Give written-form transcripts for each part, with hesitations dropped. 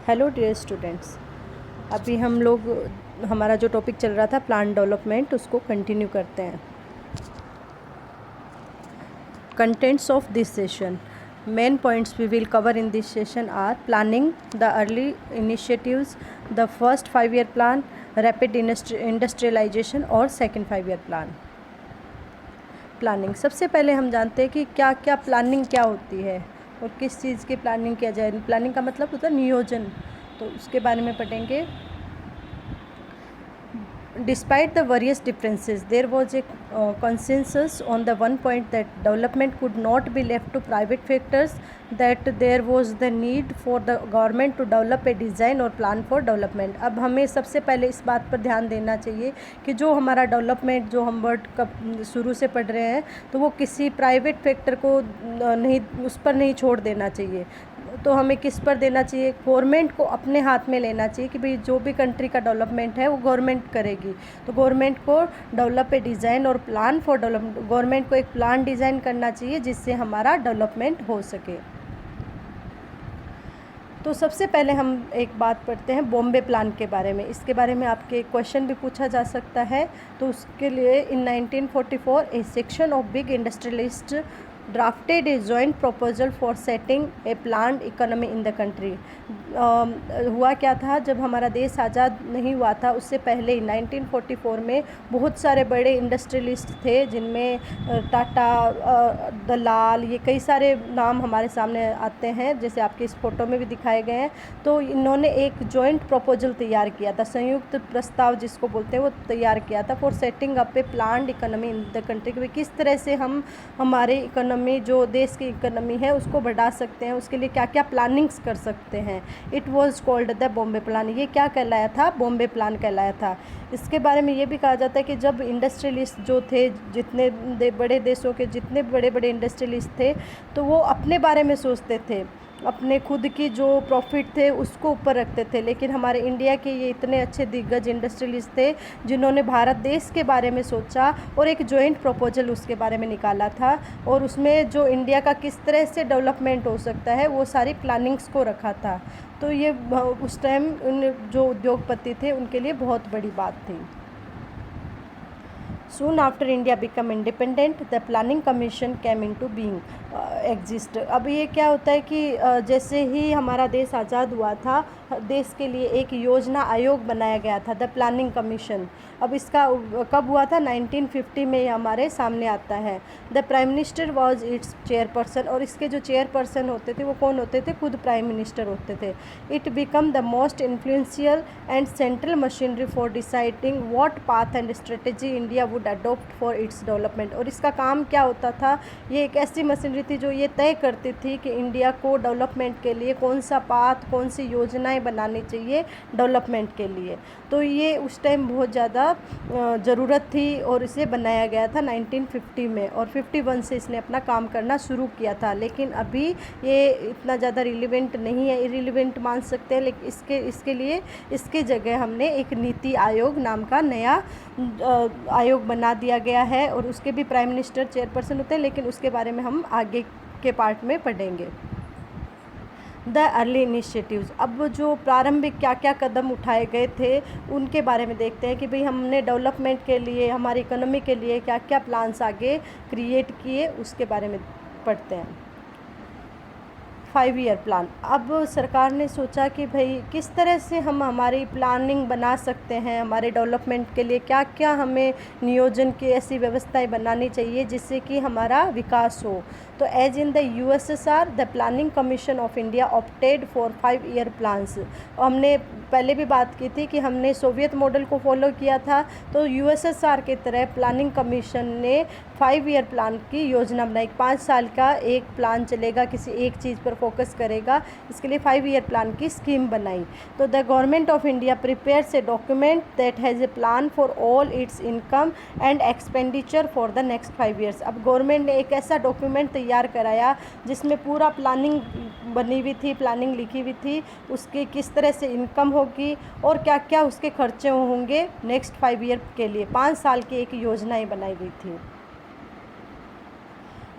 Hello dear students. अभी हम लोग हमारा जो टॉपिक चल रहा था प्लान डेवलपमेंट, उसको कंटिन्यू करते हैं। Contents of this session, main points we will cover in this session are planning, the early initiatives, the first 5 year plan, rapid industrialisation और सेकंड 5 ईयर प्लान। प्लानिंग, सबसे पहले हम जानते हैं कि क्या क्या प्लानिंग क्या होती है और किस चीज़ की प्लानिंग किया जाए। प्लानिंग का मतलब होता है नियोजन, तो उसके बारे में पढ़ेंगे। Despite the various differences, there was a consensus on the one point that development could not be left to private factors, that there was the need for the government to develop a design or plan for development. अब हमें सबसे पहले इस बात पर ध्यान देना चाहिए कि जो हमारा डेवलपमेंट, जो हम वर्ड का शुरू से पढ़ रहे हैं, तो वो किसी प्राइवेट फैक्टर को नहीं, उस पर नहीं छोड़ देना चाहिए। तो हमें किस पर देना चाहिए? गवर्नमेंट को अपने हाथ में लेना चाहिए कि भाई जो भी कंट्री का डेवलपमेंट है वो गवर्नमेंट करेगी। तो गवर्नमेंट को डेवलप ए डिज़ाइन और प्लान फॉर डेवलपमेंट, गवर्नमेंट को एक प्लान डिज़ाइन करना चाहिए जिससे हमारा डेवलपमेंट हो सके। तो सबसे पहले हम एक बात पढ़ते हैं बॉम्बे प्लान के बारे में। इसके बारे में आपके क्वेश्चन भी पूछा जा सकता है। तो उसके लिए इन 1944 A section of big industrialist drafted a joint proposal for setting A planned economy in the country. हुआ क्या था, जब हमारा देश आज़ाद नहीं हुआ था उससे पहले 1944 में बहुत सारे बड़े इंडस्ट्रियलिस्ट थे, जिनमें टाटा, दलाल, ये कई सारे नाम हमारे सामने आते हैं, जैसे आपके इस फोटो में भी दिखाए गए हैं। तो इन्होंने एक जॉइंट प्रपोजल तैयार किया था, संयुक्त प्रस्ताव जिसको बोलते हैं, वो तैयार किया था for setting up A planned economy in the country, कि किस तरह से हम हमारे इकोनॉमी, जो देश की इकोनॉमी है, उसको बढ़ा सकते हैं, उसके लिए क्या क्या प्लानिंग्स कर सकते हैं। It was called the Bombay plan. ये क्या कहलाया था? बॉम्बे प्लान कहलाया था। इसके बारे में ये भी कहा जाता है कि जब इंडस्ट्रियलिस्ट जो थे, जितने बड़े देशों के जितने बड़े बड़े इंडस्ट्रियलिस्ट थे, तो वो अपने बारे में सोचते थे, अपने खुद की जो प्रॉफिट थे उसको ऊपर रखते थे। लेकिन हमारे इंडिया के ये इतने अच्छे दिग्गज इंडस्ट्रियलिस्ट थे जिन्होंने भारत देश के बारे में सोचा और एक जॉइंट प्रपोजल उसके बारे में निकाला था, और उसमें जो इंडिया का किस तरह से डेवलपमेंट हो सकता है वो सारी प्लानिंग्स को रखा था। तो ये उस टाइम उन जो उद्योगपति थे उनके लिए बहुत बड़ी बात थी। Soon after India became independent, the Planning Commission came into being, exist। अब ये क्या होता है कि जैसे ही हमारा देश आज़ाद हुआ था, देश के लिए एक योजना आयोग बनाया गया था, द प्लानिंग कमीशन। अब इसका कब हुआ था? 1950 में ये हमारे सामने आता है। The prime minister was it's chairperson, और इसके जो चेयरपर्सन होते थे वो कौन होते थे? खुद प्राइम मिनिस्टर होते थे। It become the most influential and central machinery for deciding what path and strategy India would adopt for its development. और इसका काम क्या होता था? ये एक ऐसी मशीनरी थी जो ये तय करती थी कि इंडिया को डेवलपमेंट के लिए कौन सा पाथ, कौन सी योजनाएं बनानी चाहिए डेवलपमेंट के लिए। तो ये उस टाइम बहुत ज़्यादा ज़रूरत थी और इसे बनाया गया था 1950 में, और 51 से इसने अपना काम करना शुरू किया था। लेकिन अभी ये इतना ज़्यादा रिलेवेंट नहीं है, इरिलेवेंट मान सकते हैं। लेकिन इसके लिए इसके जगह हमने एक नीति आयोग नाम का नया आयोग बना दिया गया है, और उसके भी प्राइम मिनिस्टर चेयरपर्सन होते हैं, लेकिन उसके बारे में हम आगे के पार्ट में पढ़ेंगे। द अर्ली इनिशिएटिव्स, अब जो प्रारंभिक क्या क्या कदम उठाए गए थे उनके बारे में देखते हैं कि भाई हमने डेवलपमेंट के लिए, हमारी इकोनॉमी के लिए क्या क्या प्लान्स आगे क्रिएट किए, उसके बारे में पढ़ते हैं। 5 ईयर प्लान। अब सरकार ने सोचा कि भाई किस तरह से हम हमारी प्लानिंग बना सकते हैं, हमारे डेवलपमेंट के लिए क्या क्या हमें नियोजन की ऐसी व्यवस्थाएं बनानी चाहिए जिससे कि हमारा विकास हो। तो as in the USSR, the planning commission of India opted for 5 year plans. हमने पहले भी बात की थी कि हमने सोवियत मॉडल को फॉलो किया था, तो यूएसएसआर की तरह प्लानिंग कमीशन ने 5 ईयर प्लान की योजना बनाई। 5 साल का एक प्लान चलेगा, किसी एक चीज़ पर फोकस करेगा, इसके लिए 5 ईयर प्लान की स्कीम बनाई। तो the government of India prepares a document that has a plan for all it's income and expenditure for the next 5 years. अब गवर्नमेंट ने एक ऐसा डॉक्यूमेंट तैयार कराया जिसमें पूरा प्लानिंग बनी हुई थी, प्लानिंग लिखी हुई थी, उसकी किस तरह से इनकम होगी और क्या क्या उसके खर्चे होंगे नेक्स्ट 5 ईयर के लिए। 5 साल की एक योजनाएं बनाई गई थी।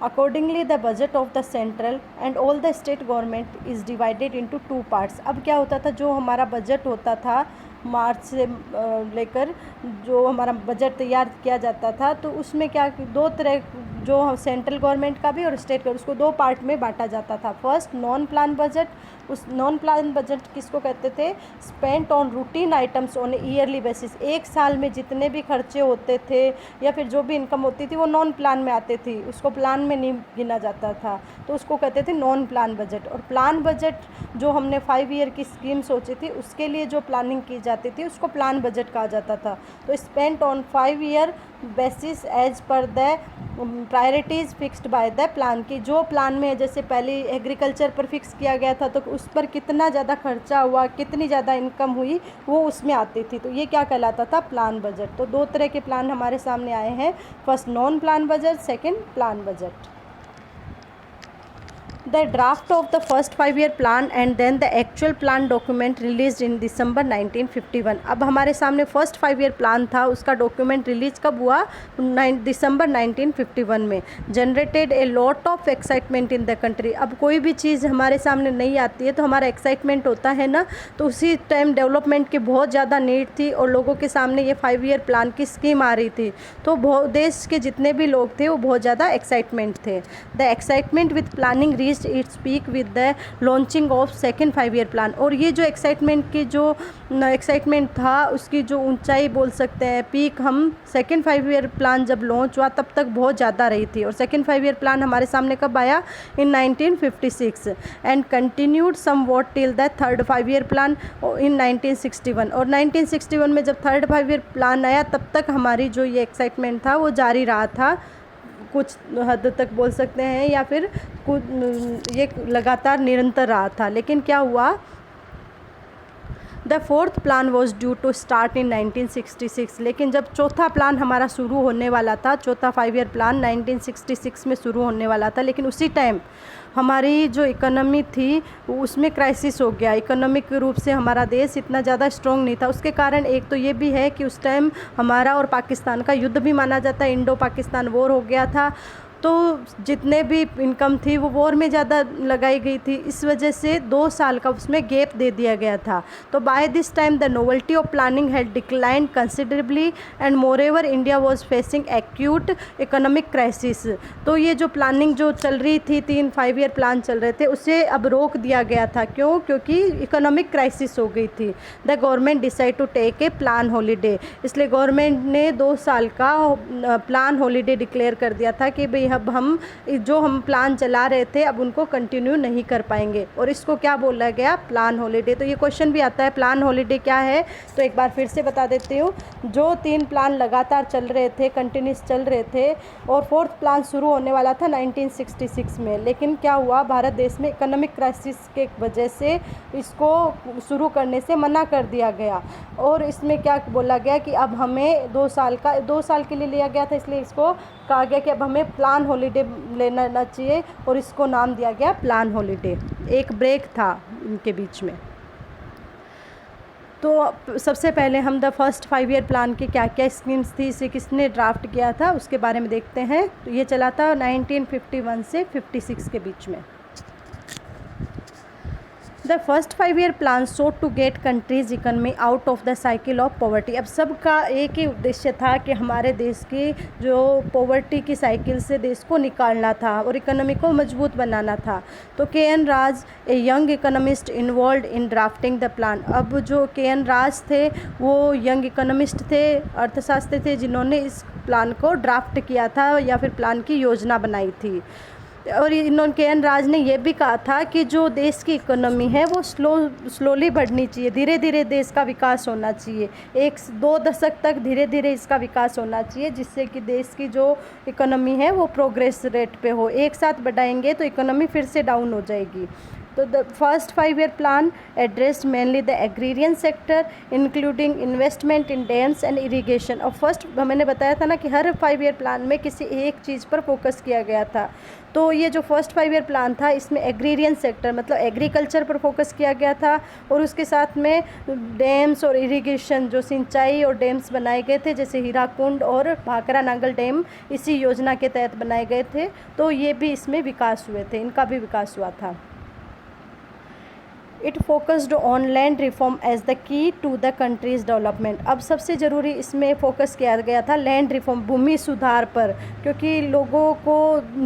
Accordingly, the budget of the central and all the state government is divided into two parts. अब क्या होता था, जो हमारा बजट होता था मार्च से लेकर जो हमारा बजट तैयार किया जाता था, तो उसमें क्या दो तरह, जो सेंट्रल गवर्नमेंट का भी और स्टेट का, उसको दो पार्ट में बांटा जाता था. First non plan budget. उस नॉन प्लान बजट किसको कहते थे? Spent on routine items on yearly basis. एक साल में जितने भी खर्चे होते थे या फिर जो भी इनकम होती थी वो नॉन प्लान में आते थी, उसको प्लान में नहीं गिना जाता था, तो उसको कहते थे नॉन प्लान बजट. और प्लान बजट जो हमने 5 ईयर की स्कीम सोची थी उसके लिए जो प्लानिंग की जाती थी उसको प्लान बजट कहा जाता था. तो spent on 5 year basis as per the priorities fixed by the plan. की जो प्लान में जैसे पहले एग्रीकल्चर पर फिक्स किया गया था तो उस पर कितना ज़्यादा खर्चा हुआ, कितनी ज़्यादा इनकम हुई, वो उसमें आती थी. तो ये क्या कहलाता था? Plan budget. तो दो तरह के प्लान हमारे सामने आए हैं. First non plan budget, second plan budget. The draft of the first 5-year plan and then the actual plan document released in December 1951. अब हमारे सामने फर्स्ट 5-year प्लान था, उसका डॉक्यूमेंट रिलीज कब हुआ? दिसंबर 1951 में. Generated a lot of excitement in the country. अब कोई भी चीज़ हमारे सामने नहीं आती है तो हमारा एक्साइटमेंट होता है ना, तो उसी टाइम डेवलपमेंट की बहुत ज़्यादा नीड थी और लोगों के सामने ये 5-year प्लान की स्कीम आ रही थी, तो देश के जितने भी लोग थे वो बहुत ज़्यादा एक्साइटमेंट थे. The excitement with planning reach its peak with the launching of second 5-year plan. और ये जो एक्साइटमेंट की जो एक्साइटमेंट था उसकी जो ऊंचाई बोल सकते हैं, पीक, हम सेकेंड 5-year प्लान जब लॉन्च हुआ तब तक बहुत ज़्यादा रही थी. और सेकेंड 5-year प्लान हमारे सामने कब आया? In 1956 and continued somewhat till the third 5-year plan in 1961. और 1961 में जब थर्ड 5-year प्लान आया तब तक हमारी जो ये एक्साइटमेंट था वो जारी रहा था, कुछ हद तक बोल सकते हैं, या फिर कुछ ये लगातार निरंतर रहा था. लेकिन क्या हुआ? The fourth plan was due to start in 1966. लेकिन जब चौथा प्लान हमारा शुरू होने वाला था, चौथा 5-year प्लान 1966 में शुरू होने वाला था, लेकिन उसी टाइम हमारी जो इकोनॉमी थी उसमें क्राइसिस हो गया. इकोनॉमिक रूप से हमारा देश इतना ज़्यादा स्ट्रॉन्ग नहीं था. उसके कारण एक तो ये भी है कि उस टाइम हमारा और पाकिस्तान का युद्ध भी माना जाता है, इंडो पाकिस्तान वॉर हो गया था, तो जितने भी इनकम थी वो वॉर में ज़्यादा लगाई गई थी. इस वजह से 2 साल का उसमें गैप दे दिया गया था. तो by this time the novelty of planning had declined considerably and moreover India was facing acute economic crisis. तो ये जो प्लानिंग जो चल रही थी, 3 5-year प्लान चल रहे थे, उसे अब रोक दिया गया था. क्यों? क्योंकि इकोनॉमिक क्राइसिस हो गई थी. The government decide to take a plan holiday. इसलिए गवर्नमेंट ने 2 साल का प्लान हॉलीडे डिक्लेयर कर दिया था कि भाई अब हम जो हम प्लान चला रहे थे अब उनको कंटिन्यू नहीं कर पाएंगे. और इसको क्या बोला गया? Plan holiday. तो ये क्वेश्चन भी आता है, प्लान हॉलीडे क्या है? तो एक बार फिर से बता देती हूँ. जो 3 प्लान लगातार चल रहे थे, कंटिन्यूस चल रहे थे, और फोर्थ प्लान शुरू होने वाला था 1966 में, लेकिन क्या हुआ? भारत देश में इकोनॉमिक क्राइसिस के वजह से इसको शुरू करने से मना कर दिया गया. और इसमें क्या बोला गया कि अब हमें 2 साल के लिए लिया गया था, इसलिए इसको कहा गया कि अब हमें प्लान हॉलीडे लेना चाहिए और इसको नाम दिया गया प्लान हॉलीडे. एक ब्रेक था इनके बीच में. तो सबसे पहले हम द फर्स्ट 5-year प्लान की क्या क्या स्कीम्स थी, इसे किसने ड्राफ्ट किया था, उसके बारे में देखते हैं. तो ये चला था 1951 से 56 के बीच में. The first 5-year plan sought to get country's economy out of the cycle of poverty. अब सबका एक ही उद्देश्य था कि हमारे देश की जो पॉवर्टी की साइकिल से देश को निकालना था और इकोनॉमी को मजबूत बनाना था. तो K. N.. Raj, a young economist involve in drafting the plan. अब जो के.एन. राज थे वो यंग इकोनॉमिस्ट थे, अर्थशास्त्री थे, जिन्होंने इस प्लान को ड्राफ्ट किया था या फिर प्लान की योजना बनाई थी. और इन्होंने के.एन. राज ने यह भी कहा था कि जो देश की इकोनॉमी है वो स्लोली बढ़नी चाहिए, धीरे धीरे देश का विकास होना चाहिए. 1-2 दशक तक धीरे धीरे इसका विकास होना चाहिए, जिससे कि देश की जो इकोनॉमी है वो प्रोग्रेस रेट पे हो. एक साथ बढ़ाएंगे तो इकोनॉमी फिर से डाउन हो जाएगी. तो the first 5 year plan addressed mainly the agrarian sector including investment in dams and irrigation. और फर्स्ट मैंने बताया था ना कि हर 5 ईयर प्लान में किसी एक चीज़ पर फोकस किया गया था। तो ये जो फर्स्ट 5 ईयर प्लान था इसमें एग्रीरियन सेक्टर मतलब एग्रीकल्चर पर फोकस किया गया था, और उसके साथ में डैम्स और इरिगेशन जो सिंचाई और डैम्स बनाए गए थे जैसे हीराकुंड और भाखरा नांगल डैम इसी योजना के तहत बनाए गए थे। तो ये भी इसमें विकास हुए थे, इनका भी विकास हुआ था। It focused on land reform as the key to the country's development. अब सबसे ज़रूरी इसमें फोकस किया गया था लैंड रिफॉर्म, भूमि सुधार पर, क्योंकि लोगों को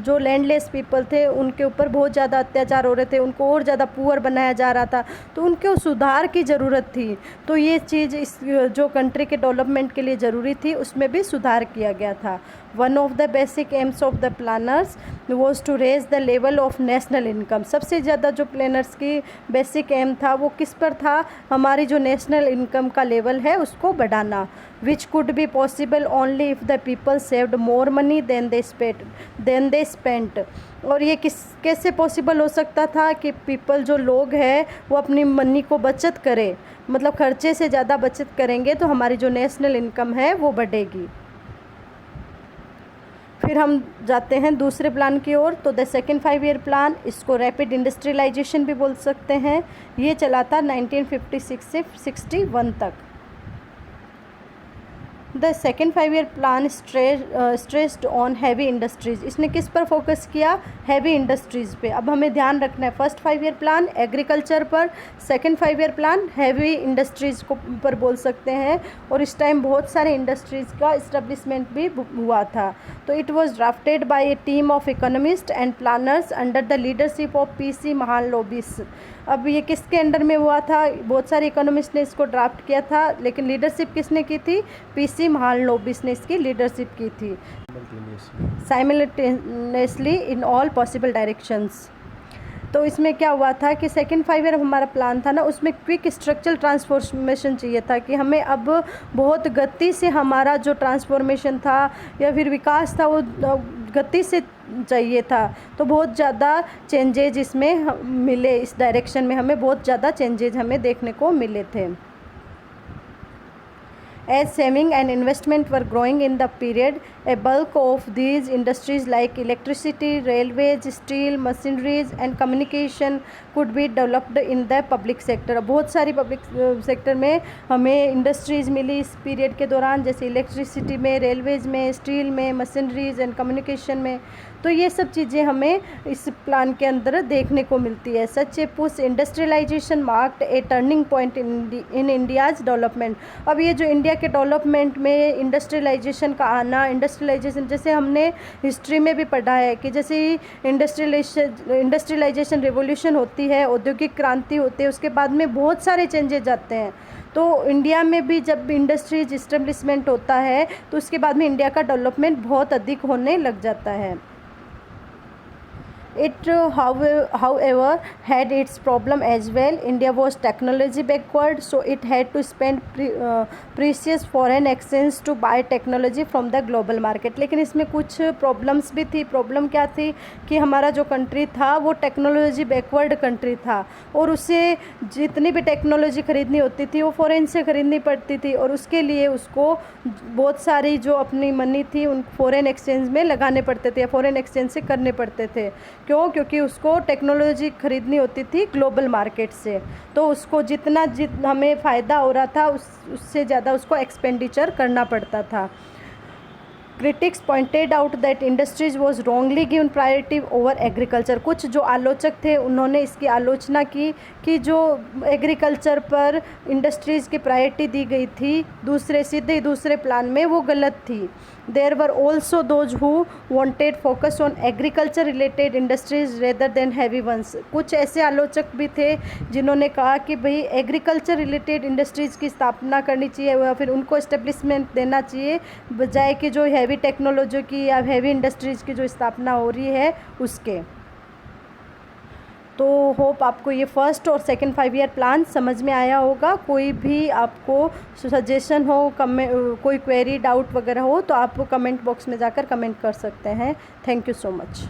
जो लैंडलेस पीपल थे उनके ऊपर बहुत ज़्यादा अत्याचार हो रहे थे, उनको और ज़्यादा पुअर बनाया जा रहा था, तो उनके सुधार की ज़रूरत थी। तो ये चीज़ इस जो कंट्री के डेवलपमेंट के लिए ज़रूरी थी उसमें भी सुधार किया गया था। One of the basic aims of the planners was to raise the level of national income. सबसे ज़्यादा जो प्लानर्स की बेसिक एम था वो किस पर था, हमारी जो नेशनल इनकम का लेवल है उसको बढ़ाना। Which could be possible only if the people saved more money than they spent. और ये कैसे पॉसिबल हो सकता था कि पीपल जो लोग हैं वो अपनी मनी को बचत करें, मतलब खर्चे से ज़्यादा बचत करेंगे तो हमारी जो नेशनल इनकम है वो बढ़ेगी। फिर हम जाते हैं दूसरे प्लान की ओर। तो द सेकेंड 5 ईयर प्लान, इसको रैपिड इंडस्ट्रियलाइजेशन भी बोल सकते हैं, ये चला था 1956 से 61 तक। The second 5 year plan stressed on heavy industries. इसने किस पर फोकस किया, हैवी इंडस्ट्रीज़ पे। अब हमें ध्यान रखना है फर्स्ट 5 ईयर प्लान एग्रीकल्चर पर, second 5 year plan heavy industries को पर बोल सकते हैं। और इस टाइम बहुत सारे इंडस्ट्रीज़ का इस्टेब्लिशमेंट भी हुआ था। तो it was drafted bye A team of economist and planners under the leadership of PC Mahalanobis. अब ये किसके अंडर में हुआ था, बहुत सारे इकोनॉमिस्ट ने इसको ड्राफ्ट किया था, लेकिन लीडरशिप किसने की थी, PC महालनोबिस ने इसकी लीडरशिप की थी। Simultaneously in all possible directions. तो इसमें क्या हुआ था कि सेकेंड 5 ईयर हमारा प्लान था ना, उसमें क्विक स्ट्रक्चरल ट्रांसफॉर्मेशन चाहिए था कि हमें अब बहुत गति से हमारा जो ट्रांसफॉर्मेशन था या फिर विकास था वो गति से चाहिए था। तो बहुत ज़्यादा चेंजेज इसमें मिले, इस डायरेक्शन में हमें बहुत ज़्यादा चेंजेज हमें देखने को मिले थे। As saving and investment were growing in the period, a bulk of these industries like electricity, railways, steel, machineries and communication could be developed in the public sector। बहुत सारी पब्लिक सेक्टर में हमें industries मिली इस period के दौरान, जैसे electricity में, Railways में, स्टील में, मशीनरीज एंड कम्युनिकेशन में। तो ये सब चीज़ें हमें इस प्लान के अंदर देखने को मिलती है। Such a push industrialization marked a turning point in India's development. अब ये जो इंडिया के डेवलपमेंट में इंडस्ट्रियलाइजेशन का आना, इंडस्ट्रियलाइजेशन जैसे हमने हिस्ट्री में भी पढ़ा है कि जैसे ही इंडस्ट्रियलाइजेशन रिवोल्यूशन होती है, औद्योगिक क्रांति होती है, उसके बाद में बहुत सारे चेंजेज आते हैं। तो इंडिया में भी जब इंडस्ट्रीज इस्टेब्लिशमेंट होता है तो उसके बाद में इंडिया का डेवलपमेंट बहुत अधिक होने लग जाता है। It, however, had its problem as well. India was technology backward, so it had to spend precious foreign exchange to buy technology from the global market। लेकिन इसमें कुछ प्रॉब्लम्स भी थी। प्रॉब्लम क्या थी कि हमारा जो कंट्री था वो टेक्नोलॉजी बैकवर्ड कंट्री था, और उसे जितनी भी टेक्नोलॉजी ख़रीदनी होती थी वो फ़ॉरेन से ख़रीदनी पड़ती थी, और उसके लिए उसको बहुत सारी जो अपनी मनी थी उन फ़ॉरेन एक्सचेंज में लगाने पड़ते थे या फ़ॉरेन एक्सचेंज से करने पड़ते थे। क्यों? क्योंकि उसको टेक्नोलॉजी ख़रीदनी होती थी ग्लोबल मार्केट से, तो उसको जितना हमें फ़ायदा हो रहा था उससे ज़्यादा उसको एक्सपेंडिचर करना पड़ता था। Critics pointed out that industries was wrongly given priority over agriculture. कुछ जो आलोचक थे उन्होंने इसकी आलोचना की कि जो एग्रीकल्चर पर इंडस्ट्रीज़ की प्रायोरिटी दी गई थी दूसरे प्लान में, वो गलत थी। There were also those who wanted focus on agriculture related industries rather than heavy ones. कुछ ऐसे आलोचक भी थे जिन्होंने कहा कि भाई एग्रीकल्चर रिलेटेड इंडस्ट्रीज़ की स्थापना करनी चाहिए या फिर उनको एस्टेब्लिशमेंट देना चाहिए, बजाय कि जो हैवी टेक्नोलॉजी की या हैवी इंडस्ट्रीज़ की जो स्थापना हो रही है उसके। तो होप आपको ये फर्स्ट और सेकंड 5 ईयर प्लान समझ में आया होगा। कोई भी आपको सजेशन हो, कोई क्वेरी, डाउट वगैरह हो तो आप कमेंट बॉक्स में जाकर कमेंट कर सकते हैं। Thank you so much.